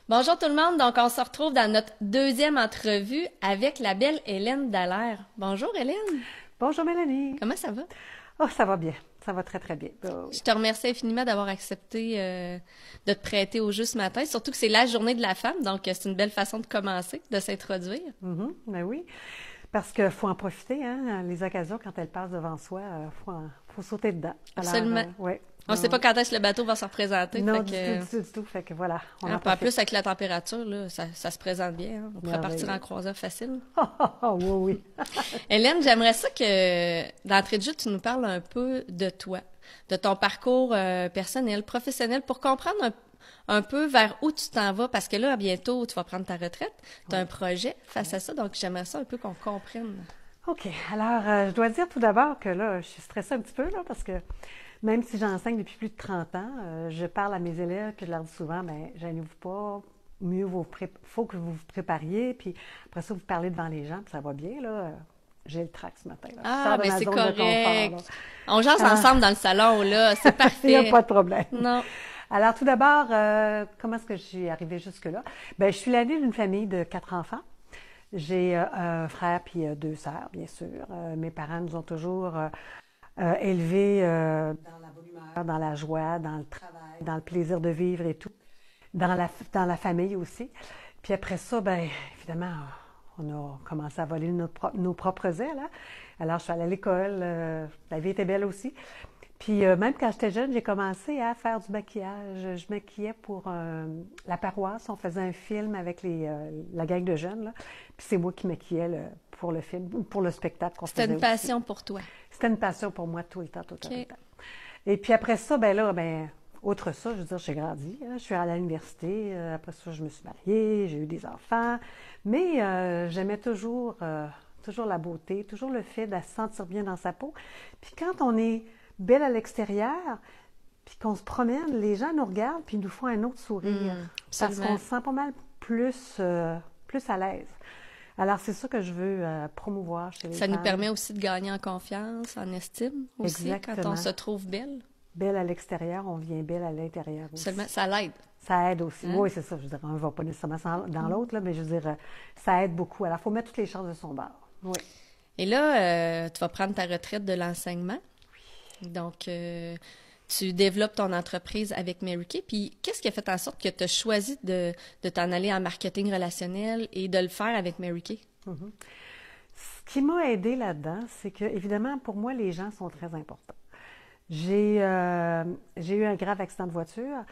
Bonjour tout le monde, donc on se retrouve dans notre deuxième entrevue avec la belle Hélène Dallaire. Bonjour Hélène. Bonjour Mélanie. Comment ça va? Oh, ça va bien. Ça va très, très bien. Oh, oui. Je te remercie infiniment d'avoir accepté de te prêter au jeu ce matin, surtout que c'est la journée de la femme, donc c'est une belle façon de commencer, de s'introduire. Ben oui. Parce qu'il faut en profiter, hein, les occasions, quand elles passent devant soi, faut sauter dedans. Absolument. Ouais. On ne sait pas quand est-ce que le bateau va se représenter. Non, fait du tout. Fait que voilà, on en en profite. plus, avec la température, là, ça se présente bien. Hein. On pourrait partir Merveilleux. en croisière facile. Oui. Hélène, j'aimerais ça que, d'entrée de jeu, tu nous parles un peu de toi, de ton parcours personnel, professionnel, pour comprendre un peu vers où tu t'en vas, parce que là, bientôt, tu vas prendre ta retraite. Tu as un projet face à ça, donc j'aimerais ça un peu qu'on comprenne. OK. Alors, je dois dire tout d'abord que là, je suis stressée un petit peu, là, parce que même si j'enseigne depuis plus de 30 ans, je parle à mes élèves, puis je leur dis souvent, bien, gênez-vous pas, faut que vous vous prépariez, puis après ça, vous parlez devant les gens, puis ça va bien, là. J'ai le trac ce matin, là. Je Ah, sors de mais ma c'est zone de confort, correct. là. On jase ensemble dans le salon, là. C'est Il n'y a parfait. pas de problème. Non. Alors, tout d'abord, comment est-ce que j'y arrivée jusque-là? Bien, je suis l'aînée d'une famille de 4 enfants. J'ai un frère puis 2 sœurs, bien sûr. Mes parents nous ont toujours élevés dans la bonne humeur, dans la joie, dans le travail, dans le plaisir de vivre et tout. Dans la famille aussi. Puis après ça, bien, évidemment, on a commencé à voler nos propres ailes. Hein? Alors, je suis allée à l'école. La vie était belle aussi. Puis même quand j'étais jeune, j'ai commencé à faire du maquillage. Je maquillais pour la paroisse. On faisait un film avec la gang de jeunes. Là. Puis c'est moi qui maquillais pour le film ou pour le spectacle qu'on faisait C'était une aussi. passion pour toi. C'était une passion pour moi tout le temps. OK. Et puis après ça, outre ça, je veux dire, j'ai grandi. Hein. Je suis allée à l'université. Après ça, je me suis mariée, j'ai eu des enfants. Mais j'aimais toujours la beauté, toujours le fait de se sentir bien dans sa peau. Puis quand on est belle à l'extérieur, puis qu'on se promène, les gens nous regardent puis ils nous font un autre sourire. Parce absolument. qu'on se sent pas mal plus à l'aise. Alors, c'est ça que je veux promouvoir chez les Ça femmes. nous permet aussi de gagner en confiance, en estime aussi, quand Exactement. on se trouve belle. Belle à l'extérieur, on vient belle à l'intérieur aussi. Seulement, ça l'aide. Ça aide aussi. Hein? Oui, c'est ça. Je veux dire, on ne va pas nécessairement dans l'autre, là, mais je veux dire, ça aide beaucoup. Alors, il faut mettre toutes les chances de son bord. Oui. Et là, tu vas prendre ta retraite de l'enseignement. Donc, tu développes ton entreprise avec Mary Kay. Puis, qu'est-ce qui a fait en sorte que tu as choisi de t'en aller en marketing relationnel et de le faire avec Mary Kay? Ce qui m'a aidé là-dedans, c'est que, évidemment, pour moi, les gens sont très importants. J'ai eu un grave accident de voiture.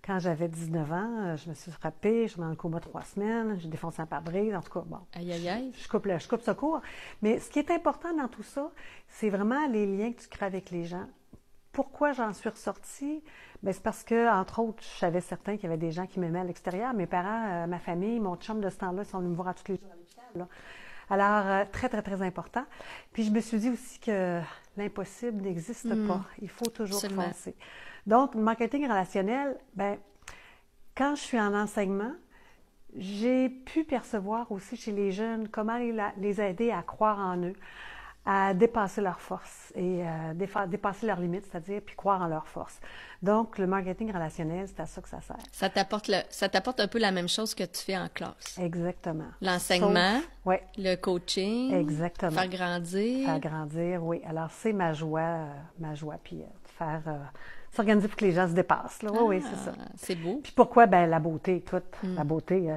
Quand j'avais 19 ans, je me suis frappée, je suis dans le coma 3 semaines, j'ai défoncé un pare-brise, en tout cas, bon. Aïe, aïe, aïe. Je coupe secours. Mais ce qui est important dans tout ça, c'est vraiment les liens que tu crées avec les gens. Pourquoi j'en suis ressortie? Bien, c'est parce que, entre autres, je savais certain qu'il y avait des gens qui m'aimaient à l'extérieur. Mes parents, ma famille, mon chum de ce temps-là, ils sont venus me voir à tous les jours à l'hôpital, là. Alors, très, très, très important. Puis, je me suis dit aussi que l'impossible n'existe pas. Il faut toujours Absolument. foncer. Donc, le marketing relationnel, ben, quand je suis en enseignement, j'ai pu percevoir aussi chez les jeunes comment les aider à croire en eux, à dépasser leurs forces et dépasser leurs limites, c'est-à-dire puis croire en leurs forces. Donc, le marketing relationnel, c'est à ça que ça sert. Ça t'apporte un peu la même chose que tu fais en classe. Exactement. L'enseignement, Oui, le coaching, exactement. faire grandir. Faire grandir, oui. Alors, c'est ma joie, puis s'organiser pour que les gens se dépassent. Là. Oui, c'est ça. C'est beau. Puis pourquoi? Ben la beauté, écoute. La beauté,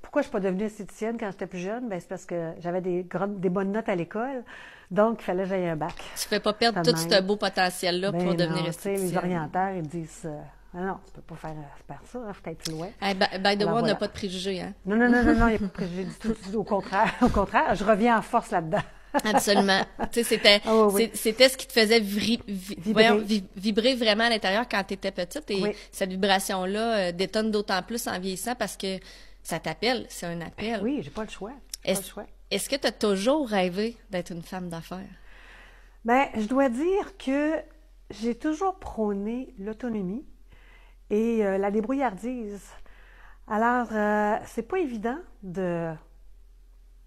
pourquoi je ne suis pas devenue esthéticienne quand j'étais plus jeune? Ben c'est parce que j'avais des bonnes notes à l'école, donc il fallait que j'aille un bac. Tu ne fais pas perdre tout ce beau potentiel-là pour devenir esthéticienne. Les orienteurs, ils disent non, tu ne peux pas faire ça, il faut être plus loin. Hey, by the way, on n'a voilà. pas de préjugés, hein? Non, il n'y a pas de préjugés du tout. Au contraire, je reviens en force là-dedans. Absolument. Tu sais, oui. c'était ce qui te faisait vibrer vraiment à l'intérieur quand tu étais petite. Et Oui. cette vibration-là détonne d'autant plus en vieillissant parce que ça t'appelle, c'est un appel. Oui, j'ai pas le choix. Est-ce que tu as toujours rêvé d'être une femme d'affaires? Bien, je dois dire que j'ai toujours prôné l'autonomie et la débrouillardise. Alors, c'est pas évident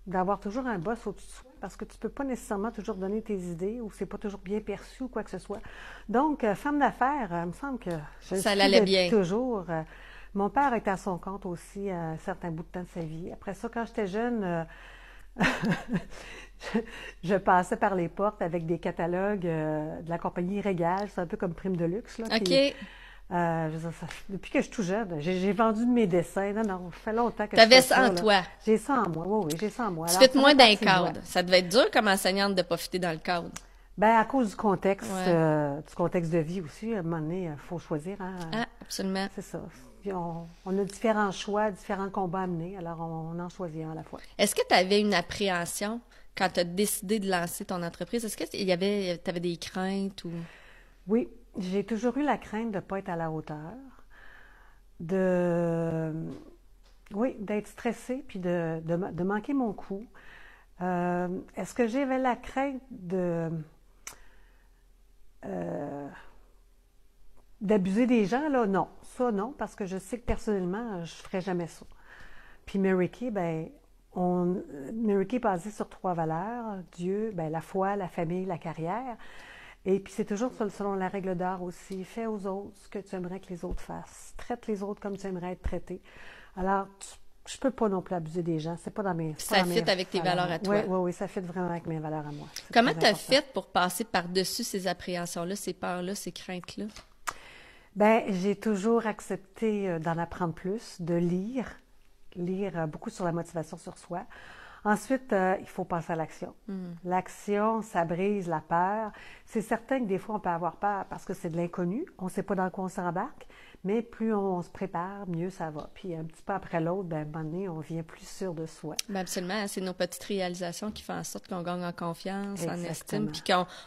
d'avoir toujours un boss au-dessus de soi parce que tu peux pas nécessairement toujours donner tes idées ou c'est pas toujours bien perçu ou quoi que ce soit. Donc, femme d'affaires, il me semble que je Ça suis l'allait bien. toujours Mon père était à son compte aussi à un certain bout de temps de sa vie. Après ça, quand j'étais jeune, je, je passais par les portes avec des catalogues de la compagnie Régal. C'est un peu comme Prime de luxe, là. Puis, OK. je veux dire, depuis que je suis tout jeune, j'ai vendu de mes dessins. Non, non, ça fait longtemps que je T'avais fais ça ça, en là. toi. J'ai ça en moi, oui, oui, j'ai ça en moi. Tu Alors, fais ça moins fait d'un partie de moi. cadre. Ça devait être dur comme enseignante de profiter dans le cadre. Ben, à cause Ouais. du contexte de vie aussi, à un moment donné, il faut choisir, hein. Ah, absolument. C'est ça. Puis on a différents choix, différents combats à mener, alors on en choisit un à la fois. Est-ce que tu avais une appréhension quand tu as décidé de lancer ton entreprise? Est-ce que tu avais des craintes ou... Oui, j'ai toujours eu la crainte de ne pas être à la hauteur, de, oui, d'être stressée, puis de manquer mon coup. Est-ce que j'avais la crainte euh, d'abuser des gens, là? Non. Ça, non, parce que je sais que personnellement, je ne ferais jamais ça. Puis Mary Kay, ben, Mary Kay est basée sur 3 valeurs, Dieu, ben, la foi, la famille, la carrière. Et puis c'est toujours selon la règle d'or aussi. Fais aux autres ce que tu aimerais que les autres fassent. Traite les autres comme tu aimerais être traité. Alors, je peux pas non plus abuser des gens. C'est pas dans mes Ça fit avec tes valeurs à toi? Oui, oui, oui, ça fit vraiment avec mes valeurs à moi. C'est Comment très tu as important. fait pour passer par-dessus ces appréhensions-là, ces peurs-là, ces craintes-là? Ben, j'ai toujours accepté d'en apprendre plus, de lire beaucoup sur la motivation sur soi. Ensuite, il faut passer à l'action. L'action, ça brise la peur. C'est certain que des fois, on peut avoir peur parce que c'est de l'inconnu. On ne sait pas dans quoi on s'embarque, mais plus on se prépare, mieux ça va. Puis un petit peu après l'autre, ben, à un moment donné, on devient plus sûr de soi. Ben absolument, c'est nos petites réalisations qui font en sorte qu'on gagne en confiance, en estime, Exactement. puis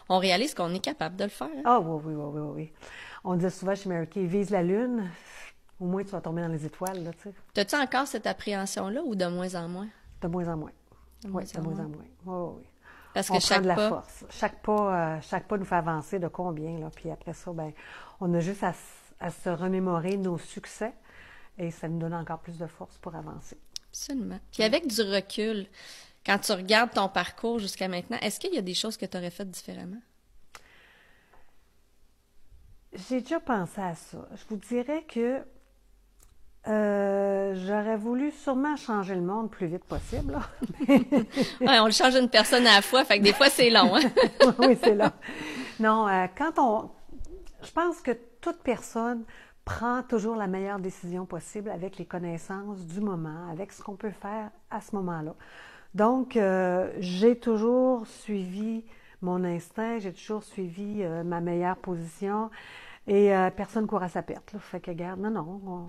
qu'on réalise qu'on est capable de le faire. Hein. Ah oui, oui, oui, oui, oui. On dit souvent chez Mary Kay, vise la lune, au moins tu vas tomber dans les étoiles, là, tu sais. T'as-tu encore cette appréhension-là ou de moins en moins? De moins en moins. De Oui, moins de en moins moins. en moins. Oui, oui, oui. Parce On que prend chaque de la pas, force. Chaque pas nous fait avancer de combien, là. Puis après ça, ben, on a juste à se remémorer nos succès et ça nous donne encore plus de force pour avancer. absolument. Puis avec du recul, quand tu regardes ton parcours jusqu'à maintenant, est-ce qu'il y a des choses que tu aurais faites différemment? J'ai déjà pensé à ça. Je vous dirais que j'aurais voulu sûrement changer le monde le plus vite possible, là. Ouais, on le change d'une personne à la fois, fait que des fois c'est long, hein? Oui, c'est là. Non, je pense que toute personne prend toujours la meilleure décision possible avec les connaissances du moment, avec ce qu'on peut faire à ce moment-là. Donc, j'ai toujours suivi mon instinct, j'ai toujours suivi ma meilleure position et personne ne court à sa perte, là. Fait que, regarde, non,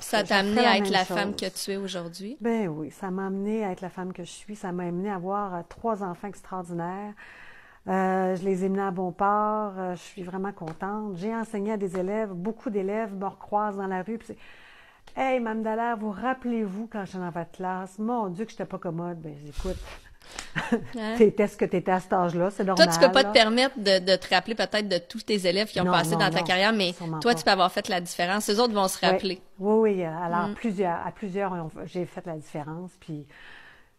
Ça je t'a referais amené à être même la chose. femme que tu es aujourd'hui. Ben oui, ça m'a amené à être la femme que je suis. Ça m'a amené à avoir 3 enfants extraordinaires. Je les ai menés à bon port. Je suis vraiment contente. J'ai enseigné à des élèves. Beaucoup d'élèves me recroisent dans la rue. Puis c'est, hey, Mme Dallaire, vous rappelez-vous quand j'étais dans votre classe? Mon Dieu, que j'étais pas commode. Ben, écoute, Hein? t'étais ce que t'étais à cet âge-là. C'est Toi, normal. tu peux pas là. te permettre de te rappeler peut-être de tous tes élèves qui ont Non, passé non, dans ta non, carrière, mais sûrement toi, pas. tu peux avoir fait la différence. Les autres vont se Oui, rappeler. oui, oui. Alors, à plusieurs, j'ai fait la différence. Puis,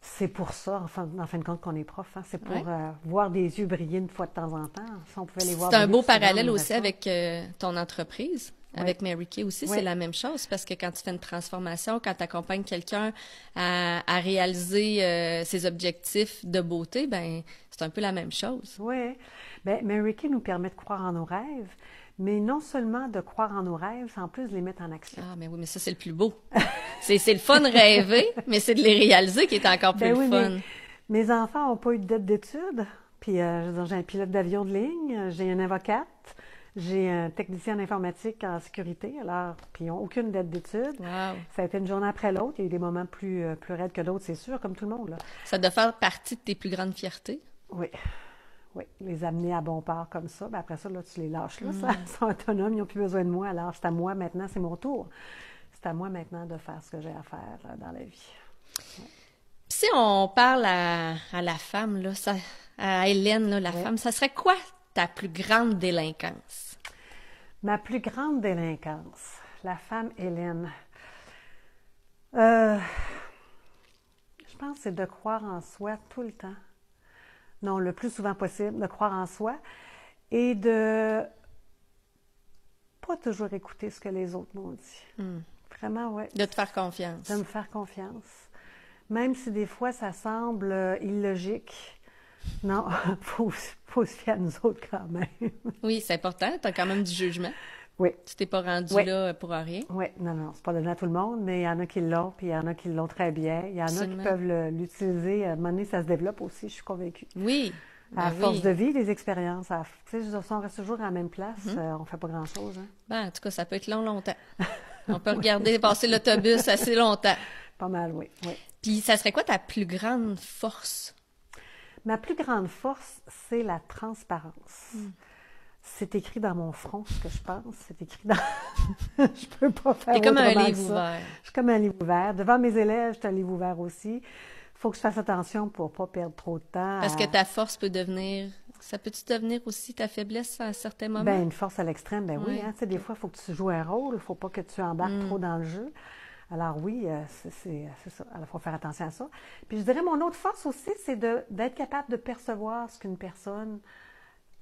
c'est pour ça, en fin de compte, qu'on est prof. Hein. C'est pour Ouais. voir des yeux briller une fois de temps en temps. Si on pouvait les voir C'est un briller beau plus souvent, on parallèle aimerait aussi ça. avec ton entreprise, Oui. avec Mary Kay aussi, c'est Oui. la même chose parce que quand tu fais une transformation, quand tu accompagnes quelqu'un à réaliser ses objectifs de beauté, ben c'est un peu la même chose. Oui. Bien, Mary Kay nous permet de croire en nos rêves, mais non seulement de croire en nos rêves, c'est en plus de les mettre en action. Ah, mais oui, mais ça, c'est le plus beau. C'est le fun de rêver, mais c'est de les réaliser qui est encore plus Ben le oui, fun. mais mes enfants n'ont pas eu de dette d'études. Puis, je veux dire, j'ai un pilote d'avion de ligne, j'ai une avocate, j'ai un technicien en informatique en sécurité. Alors, puis ils n'ont aucune dette d'études. Wow. Ça a été une journée après l'autre. Il y a eu des moments plus raides que d'autres, c'est sûr, comme tout le monde, là. Ça doit faire partie de tes plus grandes fiertés. Oui. Oui, les amener à bon port comme ça. Ben après ça, là, tu les lâches. Là, ils sont autonomes, ils n'ont plus besoin de moi. Alors, c'est à moi maintenant, c'est mon tour. C'est à moi maintenant de faire ce que j'ai à faire dans la vie. Si on parle à la femme, là, à Hélène, là, la Oui. femme, ça serait quoi ta plus grande délinquance? Ma plus grande délinquance, la femme Hélène. Je pense que c'est de croire en soi tout le temps. Non, le plus souvent possible, de croire en soi et de pas toujours écouter ce que les autres m'ont dit. Vraiment, oui. De te faire confiance. De me faire confiance. Même si des fois, ça semble illogique. Non, faut se fier à nous autres quand même. Oui, c'est important. Tu as quand même du jugement. Oui. Tu t'es pas rendu Oui. là pour rien. Oui, non, c'est pas donné à tout le monde, mais il y en a qui l'ont, puis il y en a qui l'ont très bien. Il y en a qui peuvent l'utiliser. À un moment donné, ça se développe aussi, je suis convaincue. Oui. À force de vie, les expériences. Tu sais, si on reste toujours à la même place, on fait pas grand-chose. Hein? Ben, en tout cas, ça peut être longtemps. On peut regarder passer l'autobus assez longtemps. Pas mal, oui. Puis, ça serait quoi ta plus grande force? Ma plus grande force, c'est la transparence. C'est écrit dans mon front, ce que je pense. C'est écrit dans... Je peux pas faire T'es comme un autrement livre que ça. ouvert. Je suis comme un livre ouvert. Devant mes élèves, je suis un livre ouvert aussi. Il faut que je fasse attention pour pas perdre trop de temps. Parce que ta force peut devenir... Ça peut-tu devenir aussi ta faiblesse à certains moments? Ben, une force à l'extrême, ben oui. Oui. Hein, tu sais, des fois, il faut que tu joues un rôle. Il ne faut pas que tu embarques trop dans le jeu. Alors oui, c'est ça. Alors, il faut faire attention à ça. Puis je dirais, mon autre force aussi, c'est d'être capable de percevoir ce qu'une personne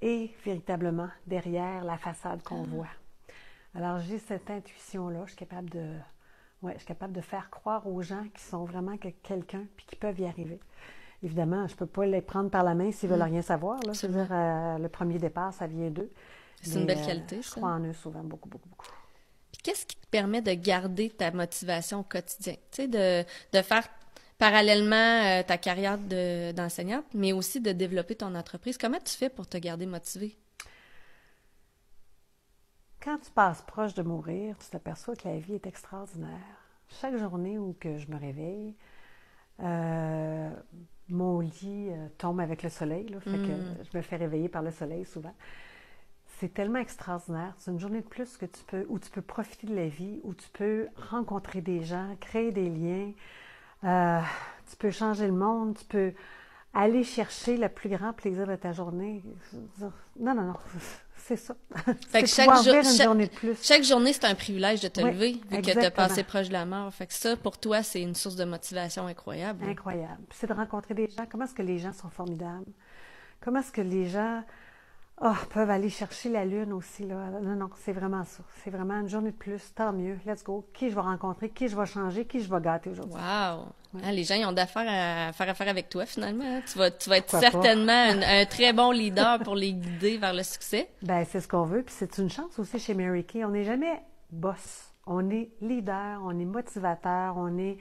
est véritablement derrière la façade qu'on voit. Alors, j'ai cette intuition-là. Je suis capable de faire croire aux gens qui sont vraiment quelqu'un puis qui peuvent y arriver. Évidemment, je ne peux pas les prendre par la main s'ils ne veulent rien savoir. Là. Je veux dire, le premier départ, ça vient d'eux. C'est une belle qualité, je crois en eux souvent, beaucoup, beaucoup, beaucoup. Puis qu'est-ce qui te permet de garder ta motivation au quotidien? Tu sais, de faire parallèlement ta carrière d'enseignante, mais aussi de développer ton entreprise. Comment tu fais pour te garder motivée? Quand tu passes proche de mourir, tu t'aperçois que la vie est extraordinaire. Chaque journée où que je me réveille, mon lit tombe avec le soleil, là, fait que je me fais réveiller par le soleil souvent. C'est tellement extraordinaire. C'est une journée de plus où tu peux profiter de la vie, où tu peux rencontrer des gens, créer des liens. Tu peux changer le monde, tu peux aller chercher le plus grand plaisir de ta journée. Non, c'est ça. Fait que chaque journée, c'est un privilège de te lever, vu que tu as passé proche de la mort. Fait que ça, pour toi, c'est une source de motivation incroyable. Incroyable. Puis c'est de rencontrer des gens. Comment est-ce que les gens sont formidables? Comment est-ce que les gens peuvent aller chercher la lune aussi, là. Non, c'est vraiment ça. C'est vraiment une journée de plus. Tant mieux. Let's go. Qui je vais rencontrer, qui je vais changer, qui je vais gâter aujourd'hui. Wow! Ouais. Ah, les gens, ils ont d'affaires à faire affaire avec toi, finalement. Tu vas être certainement un très bon leader pour les guider vers le succès. Ben, c'est ce qu'on veut. Puis c'est une chance aussi chez Mary Kay. On n'est jamais boss. On est leader, on est motivateur, on est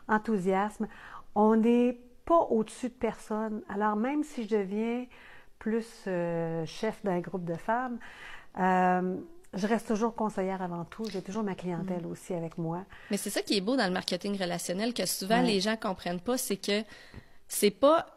enthousiasme. On n'est pas au-dessus de personne. Alors, même si je deviens plus chef d'un groupe de femmes, je reste toujours conseillère avant tout. J'ai toujours ma clientèle aussi avec moi. Mais c'est ça qui est beau dans le marketing relationnel, que souvent les gens comprennent pas, c'est que c'est pas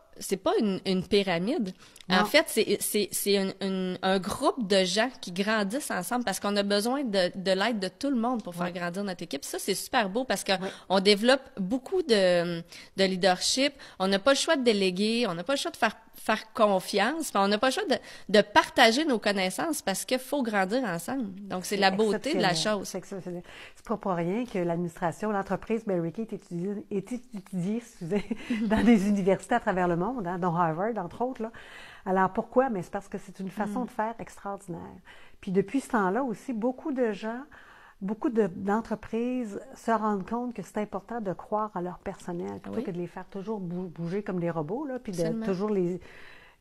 une pyramide. Non. En fait, c'est un groupe de gens qui grandissent ensemble parce qu'on a besoin de l'aide de tout le monde pour faire grandir notre équipe. Ça, c'est super beau parce qu'on développe beaucoup de leadership. On n'a pas le choix de déléguer, on n'a pas le choix de faire confiance, on n'a pas le choix de partager nos connaissances parce qu'il faut grandir ensemble. Donc, c'est la beauté de la chose. C'est pas pour rien que l'administration, l'entreprise Mary Kay est étudiée dans des universités à travers le monde, hein, dont Harvard, entre autres. Là. Alors, pourquoi? Mais c'est parce que c'est une façon de faire extraordinaire. Puis, depuis ce temps-là aussi, beaucoup de gens, d'entreprises se rendent compte que c'est important de croire à leur personnel plutôt que de les faire toujours bouger comme des robots, là, puis de toujours les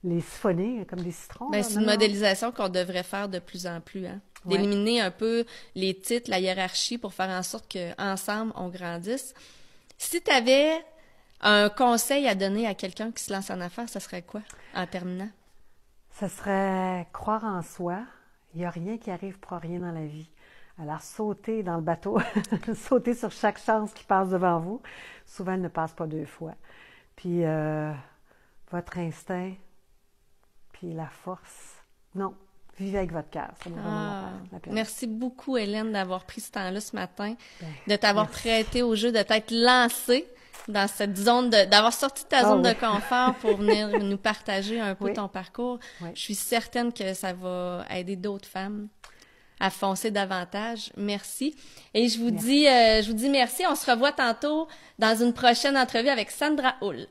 siphonner comme des citrons. Ben, c'est une modélisation qu'on devrait faire de plus en plus, hein? D'éliminer un peu les titres, la hiérarchie pour faire en sorte qu'ensemble, on grandisse. Si tu avais un conseil à donner à quelqu'un qui se lance en affaires, ça serait quoi, en terminant? Ça serait croire en soi. Il n'y a rien qui arrive pour rien dans la vie. Alors, sautez dans le bateau, sautez sur chaque chance qui passe devant vous. Souvent, elle ne passe pas deux fois. Puis, votre instinct, puis la force. Non, vivez avec votre cœur. Ça merci beaucoup, Hélène, d'avoir pris ce temps-là ce matin, de t'avoir prêté au jeu, de t'être lancée dans cette zone d'avoir sorti de ta zone de confort pour venir nous partager un peu ton parcours. Je suis certaine que ça va aider d'autres femmes à foncer davantage. Merci. Et je vous dis merci. On se revoit tantôt dans une prochaine entrevue avec Sandra Hull.